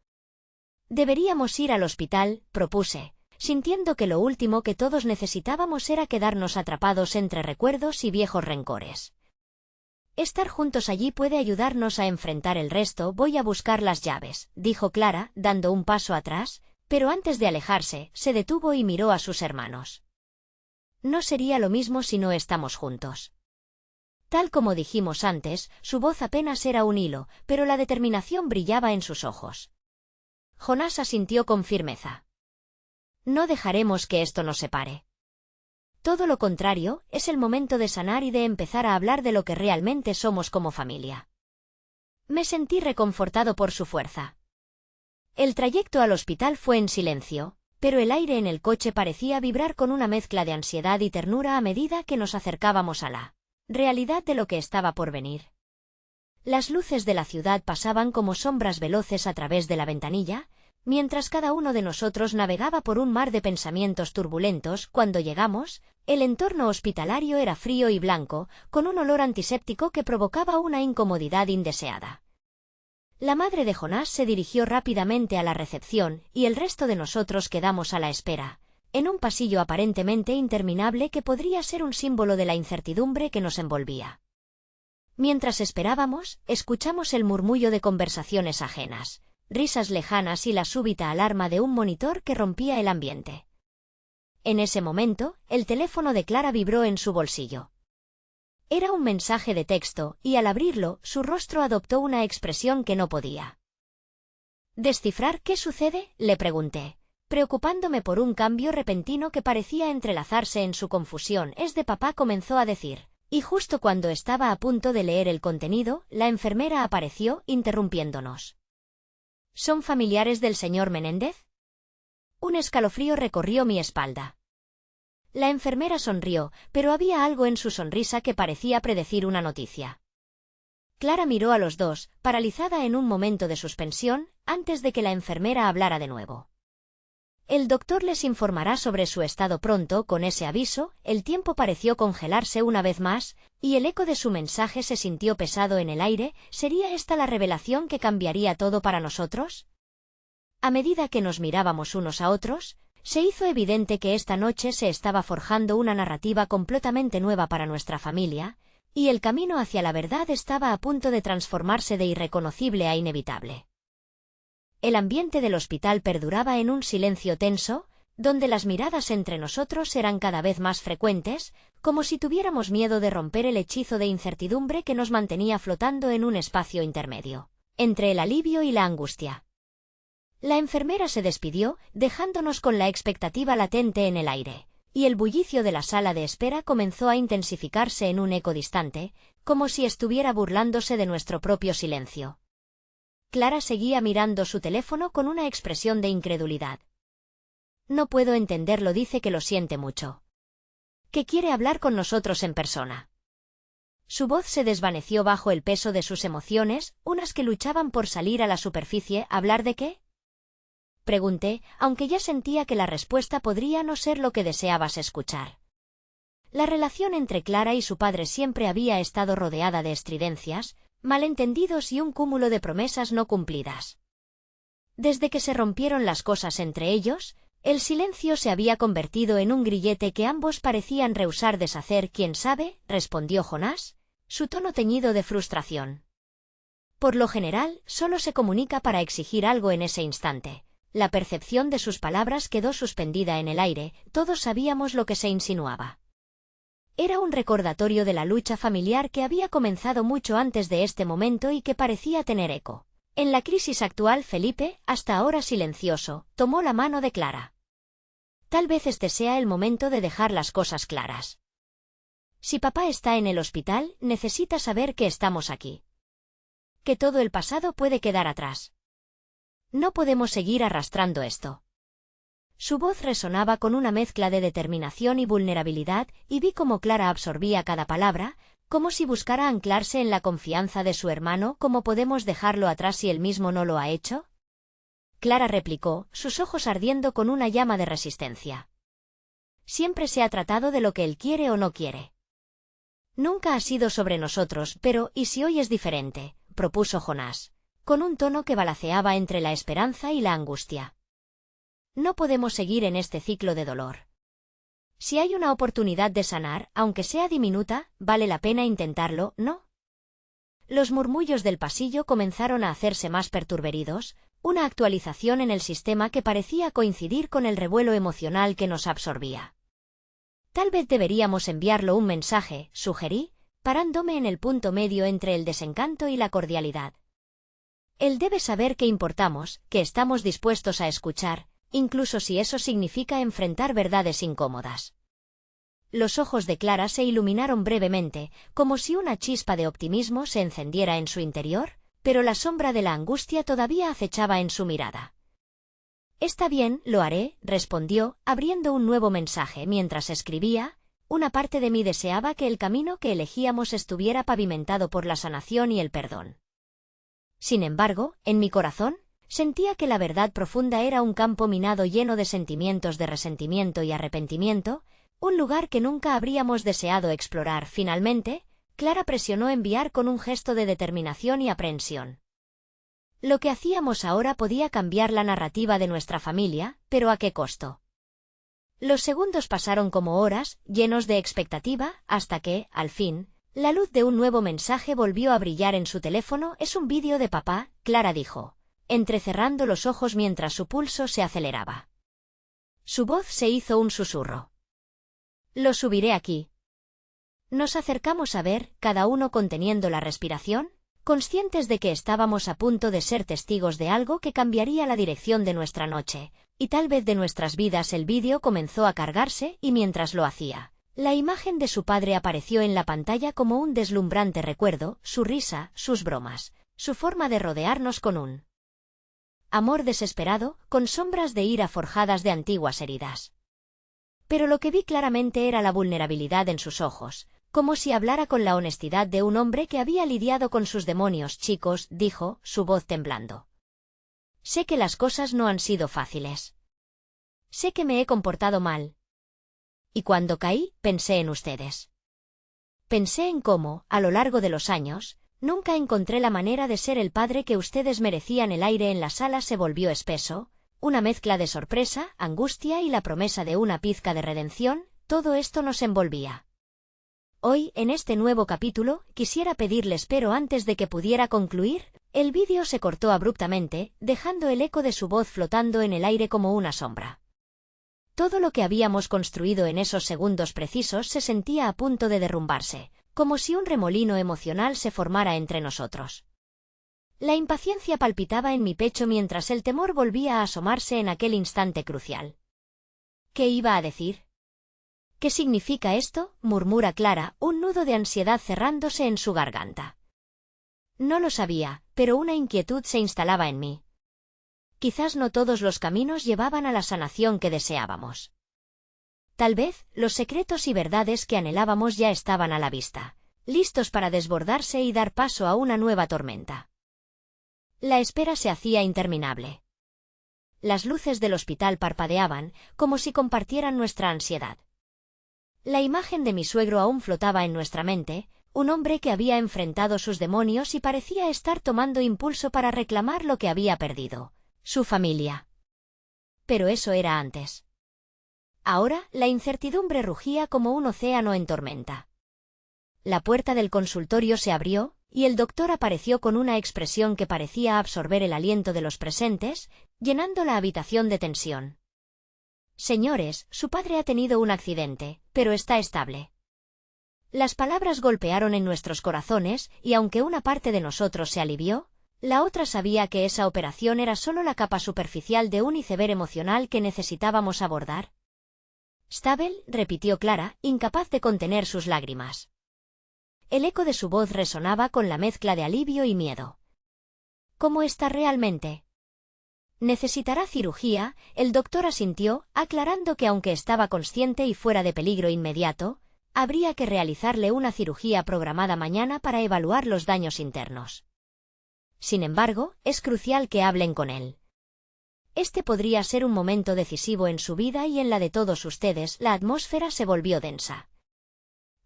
«Deberíamos ir al hospital», propuse, sintiendo que lo último que todos necesitábamos era quedarnos atrapados entre recuerdos y viejos rencores. «Estar juntos allí puede ayudarnos a enfrentar el resto». «Voy a buscar las llaves», dijo Clara, dando un paso atrás, pero antes de alejarse, se detuvo y miró a sus hermanos. «No sería lo mismo si no estamos juntos». Tal como dijimos antes, su voz apenas era un hilo, pero la determinación brillaba en sus ojos. Jonás asintió con firmeza. «No dejaremos que esto nos separe. Todo lo contrario, es el momento de sanar y de empezar a hablar de lo que realmente somos como familia». Me sentí reconfortado por su fuerza. El trayecto al hospital fue en silencio, pero el aire en el coche parecía vibrar con una mezcla de ansiedad y ternura a medida que nos acercábamos a la realidad de lo que estaba por venir. Las luces de la ciudad pasaban como sombras veloces a través de la ventanilla, mientras cada uno de nosotros navegaba por un mar de pensamientos turbulentos. Cuando llegamos, el entorno hospitalario era frío y blanco, con un olor antiséptico que provocaba una incomodidad indeseada. La madre de Jonás se dirigió rápidamente a la recepción, y el resto de nosotros quedamos a la espera, en un pasillo aparentemente interminable que podría ser un símbolo de la incertidumbre que nos envolvía. Mientras esperábamos, escuchamos el murmullo de conversaciones ajenas, risas lejanas y la súbita alarma de un monitor que rompía el ambiente. En ese momento, el teléfono de Clara vibró en su bolsillo. Era un mensaje de texto, y al abrirlo, su rostro adoptó una expresión que no podía descifrar. «¿Qué sucede?», le pregunté, preocupándome por un cambio repentino que parecía entrelazarse en su confusión. «Es de papá», comenzó a decir, y justo cuando estaba a punto de leer el contenido, la enfermera apareció, interrumpiéndonos. «¿Son familiares del señor Menéndez?». Un escalofrío recorrió mi espalda. La enfermera sonrió, pero había algo en su sonrisa que parecía predecir una noticia. Clara miró a los dos, paralizada en un momento de suspensión, antes de que la enfermera hablara de nuevo. El doctor les informará sobre su estado pronto. Con ese aviso, el tiempo pareció congelarse una vez más, y el eco de su mensaje se sintió pesado en el aire. ¿Sería esta la revelación que cambiaría todo para nosotros? A medida que nos mirábamos unos a otros, se hizo evidente que esta noche se estaba forjando una narrativa completamente nueva para nuestra familia, y el camino hacia la verdad estaba a punto de transformarse de irreconocible a inevitable. El ambiente del hospital perduraba en un silencio tenso, donde las miradas entre nosotros eran cada vez más frecuentes, como si tuviéramos miedo de romper el hechizo de incertidumbre que nos mantenía flotando en un espacio intermedio, entre el alivio y la angustia. La enfermera se despidió, dejándonos con la expectativa latente en el aire, y el bullicio de la sala de espera comenzó a intensificarse en un eco distante, como si estuviera burlándose de nuestro propio silencio. Clara seguía mirando su teléfono con una expresión de incredulidad. No puedo entenderlo, dice que lo siente mucho. Que quiere hablar con nosotros en persona. Su voz se desvaneció bajo el peso de sus emociones, unas que luchaban por salir a la superficie. ¿Hablar de qué?, pregunté, aunque ya sentía que la respuesta podría no ser lo que deseabas escuchar. La relación entre Clara y su padre siempre había estado rodeada de estridencias, malentendidos y un cúmulo de promesas no cumplidas. Desde que se rompieron las cosas entre ellos, el silencio se había convertido en un grillete que ambos parecían rehusar deshacer. ¿Quién sabe?, respondió Jonás, su tono teñido de frustración. Por lo general, solo se comunica para exigir algo en ese instante. La percepción de sus palabras quedó suspendida en el aire. Todos sabíamos lo que se insinuaba. Era un recordatorio de la lucha familiar que había comenzado mucho antes de este momento y que parecía tener eco. En la crisis actual, Felipe, hasta ahora silencioso, tomó la mano de Clara. Tal vez este sea el momento de dejar las cosas claras. Si papá está en el hospital, necesita saber que estamos aquí. Que todo el pasado puede quedar atrás. No podemos seguir arrastrando esto. Su voz resonaba con una mezcla de determinación y vulnerabilidad, y vi cómo Clara absorbía cada palabra, como si buscara anclarse en la confianza de su hermano. ¿Cómo podemos dejarlo atrás si él mismo no lo ha hecho?, Clara replicó, sus ojos ardiendo con una llama de resistencia. Siempre se ha tratado de lo que él quiere o no quiere. Nunca ha sido sobre nosotros. Pero, ¿y si hoy es diferente?, propuso Jonás, con un tono que balanceaba entre la esperanza y la angustia. No podemos seguir en este ciclo de dolor. Si hay una oportunidad de sanar, aunque sea diminuta, vale la pena intentarlo, ¿no? Los murmullos del pasillo comenzaron a hacerse más perturberidos, una actualización en el sistema que parecía coincidir con el revuelo emocional que nos absorbía. Tal vez deberíamos enviarlo un mensaje, sugerí, parándome en el punto medio entre el desencanto y la cordialidad. Él debe saber que importamos, que estamos dispuestos a escuchar, incluso si eso significa enfrentar verdades incómodas. Los ojos de Clara se iluminaron brevemente, como si una chispa de optimismo se encendiera en su interior, pero la sombra de la angustia todavía acechaba en su mirada. Está bien, lo haré, respondió, abriendo un nuevo mensaje. Mientras escribía, una parte de mí deseaba que el camino que elegíamos estuviera pavimentado por la sanación y el perdón. Sin embargo, en mi corazón, sentía que la verdad profunda era un campo minado lleno de sentimientos de resentimiento y arrepentimiento, un lugar que nunca habríamos deseado explorar. Finalmente, Clara presionó enviar con un gesto de determinación y aprehensión. Lo que hacíamos ahora podía cambiar la narrativa de nuestra familia, pero ¿a qué costo? Los segundos pasaron como horas, llenos de expectativa, hasta que, al fin, la luz de un nuevo mensaje volvió a brillar en su teléfono. Es un vídeo de papá, Clara dijo, entrecerrando los ojos mientras su pulso se aceleraba. Su voz se hizo un susurro. Lo subiré aquí. Nos acercamos a ver, cada uno conteniendo la respiración, conscientes de que estábamos a punto de ser testigos de algo que cambiaría la dirección de nuestra noche, y tal vez de nuestras vidas. El vídeo comenzó a cargarse, y mientras lo hacía, la imagen de su padre apareció en la pantalla como un deslumbrante recuerdo, su risa, sus bromas, su forma de rodearnos con un amor desesperado, con sombras de ira forjadas de antiguas heridas. Pero lo que vi claramente era la vulnerabilidad en sus ojos, como si hablara con la honestidad de un hombre que había lidiado con sus demonios. Chicos, dijo, su voz temblando. Sé que las cosas no han sido fáciles. Sé que me he comportado mal. Y cuando caí, pensé en ustedes. Pensé en cómo, a lo largo de los años, nunca encontré la manera de ser el padre que ustedes merecían. El aire en la sala se volvió espeso, una mezcla de sorpresa, angustia y la promesa de una pizca de redención, todo esto nos envolvía. Hoy, en este nuevo capítulo, quisiera pedirles, pero antes de que pudiera concluir, el vídeo se cortó abruptamente, dejando el eco de su voz flotando en el aire como una sombra. Todo lo que habíamos construido en esos segundos precisos se sentía a punto de derrumbarse, como si un remolino emocional se formara entre nosotros. La impaciencia palpitaba en mi pecho mientras el temor volvía a asomarse en aquel instante crucial. ¿Qué iba a decir? ¿Qué significa esto?, murmura Clara, un nudo de ansiedad cerrándose en su garganta. No lo sabía, pero una inquietud se instalaba en mí. Quizás no todos los caminos llevaban a la sanación que deseábamos. Tal vez, los secretos y verdades que anhelábamos ya estaban a la vista, listos para desbordarse y dar paso a una nueva tormenta. La espera se hacía interminable. Las luces del hospital parpadeaban, como si compartieran nuestra ansiedad. La imagen de mi suegro aún flotaba en nuestra mente, un hombre que había enfrentado sus demonios y parecía estar tomando impulso para reclamar lo que había perdido, su familia. Pero eso era antes. Ahora, la incertidumbre rugía como un océano en tormenta. La puerta del consultorio se abrió, y el doctor apareció con una expresión que parecía absorber el aliento de los presentes, llenando la habitación de tensión. Señores, su padre ha tenido un accidente, pero está estable. Las palabras golpearon en nuestros corazones, y aunque una parte de nosotros se alivió, la otra sabía que esa operación era solo la capa superficial de un iceberg emocional que necesitábamos abordar. Stable, repitió Clara, incapaz de contener sus lágrimas. El eco de su voz resonaba con la mezcla de alivio y miedo. ¿Cómo está realmente? Necesitará cirugía, el doctor asintió, aclarando que aunque estaba consciente y fuera de peligro inmediato, habría que realizarle una cirugía programada mañana para evaluar los daños internos. Sin embargo, es crucial que hablen con él. Este podría ser un momento decisivo en su vida y en la de todos ustedes. La atmósfera se volvió densa.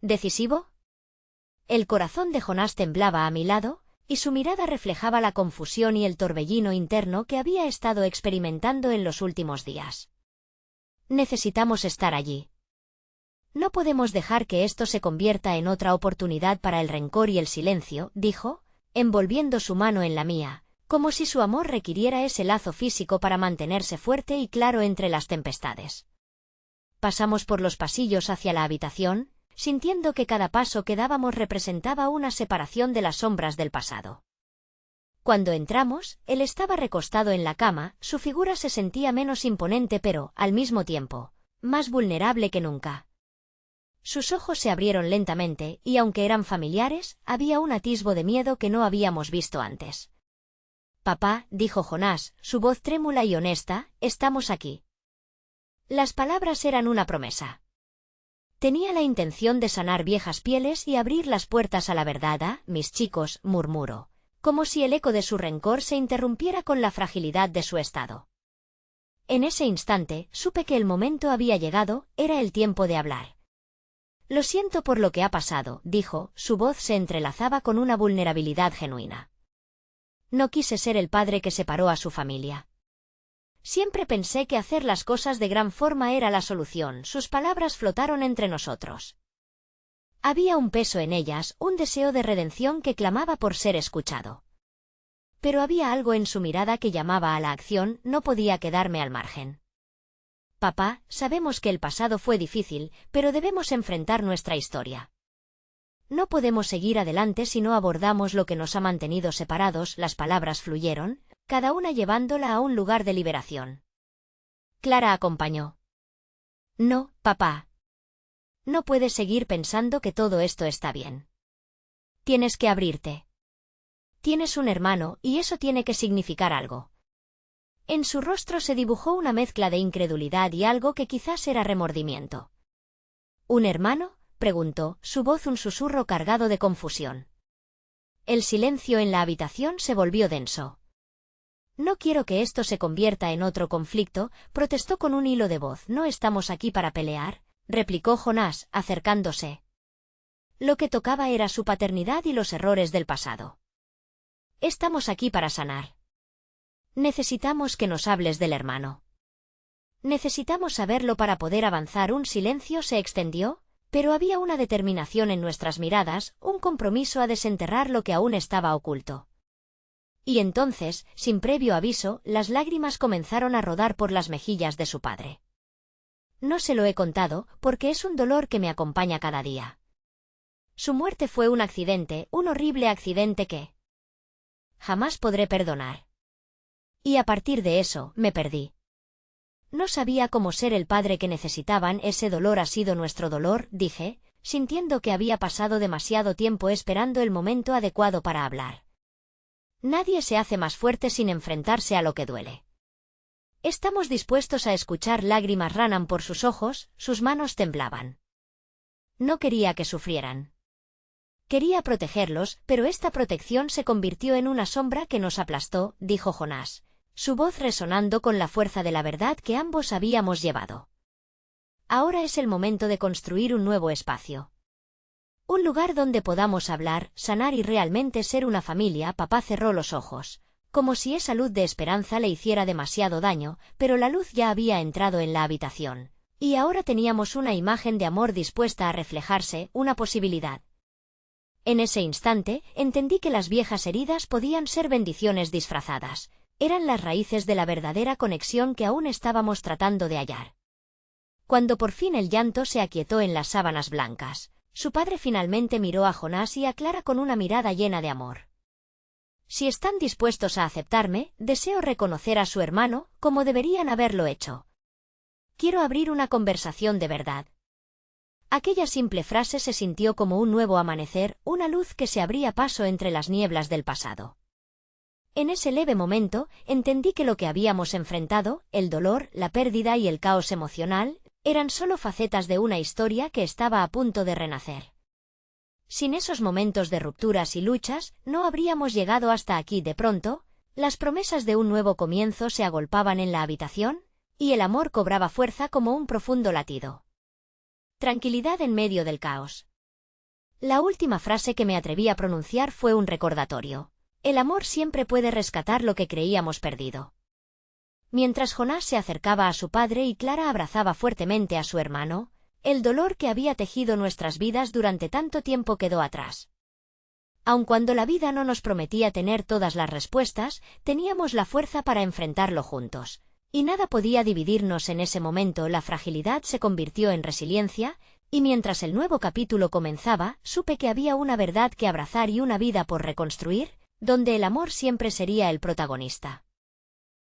¿Decisivo? El corazón de Jonás temblaba a mi lado, y su mirada reflejaba la confusión y el torbellino interno que había estado experimentando en los últimos días. Necesitamos estar allí. No podemos dejar que esto se convierta en otra oportunidad para el rencor y el silencio, dijo, envolviendo su mano en la mía, como si su amor requiriera ese lazo físico para mantenerse fuerte y claro entre las tempestades. Pasamos por los pasillos hacia la habitación, sintiendo que cada paso que dábamos representaba una separación de las sombras del pasado. Cuando entramos, él estaba recostado en la cama, su figura se sentía menos imponente pero, al mismo tiempo, más vulnerable que nunca. Sus ojos se abrieron lentamente, y aunque eran familiares, había un atisbo de miedo que no habíamos visto antes. «Papá», dijo Jonás, su voz trémula y honesta, «estamos aquí». Las palabras eran una promesa. Tenía la intención de sanar viejas pieles y abrir las puertas a la verdad, mis chicos, murmuró, como si el eco de su rencor se interrumpiera con la fragilidad de su estado. En ese instante, supe que el momento había llegado, era el tiempo de hablar. Lo siento por lo que ha pasado, dijo, su voz se entrelazaba con una vulnerabilidad genuina. No quise ser el padre que separó a su familia. Siempre pensé que hacer las cosas de gran forma era la solución. Sus palabras flotaron entre nosotros. Había un peso en ellas, un deseo de redención que clamaba por ser escuchado. Pero había algo en su mirada que llamaba a la acción, no podía quedarme al margen. Papá, sabemos que el pasado fue difícil, pero debemos enfrentar nuestra historia. No podemos seguir adelante si no abordamos lo que nos ha mantenido separados. Las palabras fluyeron, cada una llevándola a un lugar de liberación. Clara acompañó. No, papá. No puedes seguir pensando que todo esto está bien. Tienes que abrirte. Tienes un hermano, y eso tiene que significar algo. En su rostro se dibujó una mezcla de incredulidad y algo que quizás era remordimiento. ¿Un hermano?, preguntó, su voz un susurro cargado de confusión. El silencio en la habitación se volvió denso. No quiero que esto se convierta en otro conflicto, protestó con un hilo de voz. No estamos aquí para pelear, replicó Jonás, acercándose. Lo que tocaba era su paternidad y los errores del pasado. Estamos aquí para sanar. Necesitamos que nos hables del hermano. Necesitamos saberlo para poder avanzar. Un silencio se extendió, pero había una determinación en nuestras miradas, un compromiso a desenterrar lo que aún estaba oculto. Y entonces, sin previo aviso, las lágrimas comenzaron a rodar por las mejillas de su padre. No se lo he contado, porque es un dolor que me acompaña cada día. Su muerte fue un accidente, un horrible accidente que jamás podré perdonar. Y a partir de eso, me perdí. No sabía cómo ser el padre que necesitaban. Ese dolor ha sido nuestro dolor, dije, sintiendo que había pasado demasiado tiempo esperando el momento adecuado para hablar. Nadie se hace más fuerte sin enfrentarse a lo que duele. Estamos dispuestos a escuchar. Lágrimas ranan por sus ojos, sus manos temblaban. No quería que sufrieran. Quería protegerlos, pero esta protección se convirtió en una sombra que nos aplastó, dijo Jonás, su voz resonando con la fuerza de la verdad que ambos habíamos llevado. Ahora es el momento de construir un nuevo espacio. Un lugar donde podamos hablar, sanar y realmente ser una familia. Papá cerró los ojos, como si esa luz de esperanza le hiciera demasiado daño, pero la luz ya había entrado en la habitación, y ahora teníamos una imagen de amor dispuesta a reflejarse, una posibilidad. En ese instante, entendí que las viejas heridas podían ser bendiciones disfrazadas, eran las raíces de la verdadera conexión que aún estábamos tratando de hallar. Cuando por fin el llanto se aquietó en las sábanas blancas, su padre finalmente miró a Jonás y a Clara con una mirada llena de amor. Si están dispuestos a aceptarme, deseo reconocer a su hermano, como deberían haberlo hecho. Quiero abrir una conversación de verdad. Aquella simple frase se sintió como un nuevo amanecer, una luz que se abría paso entre las nieblas del pasado. En ese leve momento, entendí que lo que habíamos enfrentado, el dolor, la pérdida y el caos emocional, eran solo facetas de una historia que estaba a punto de renacer. Sin esos momentos de rupturas y luchas, no habríamos llegado hasta aquí. De pronto, las promesas de un nuevo comienzo se agolpaban en la habitación, y el amor cobraba fuerza como un profundo latido. Tranquilidad en medio del caos. La última frase que me atreví a pronunciar fue un recordatorio. El amor siempre puede rescatar lo que creíamos perdido. Mientras Jonás se acercaba a su padre y Clara abrazaba fuertemente a su hermano, el dolor que había tejido nuestras vidas durante tanto tiempo quedó atrás. Aun cuando la vida no nos prometía tener todas las respuestas, teníamos la fuerza para enfrentarlo juntos, y nada podía dividirnos. En ese momento la fragilidad se convirtió en resiliencia, y mientras el nuevo capítulo comenzaba, supe que había una verdad que abrazar y una vida por reconstruir, donde el amor siempre sería el protagonista.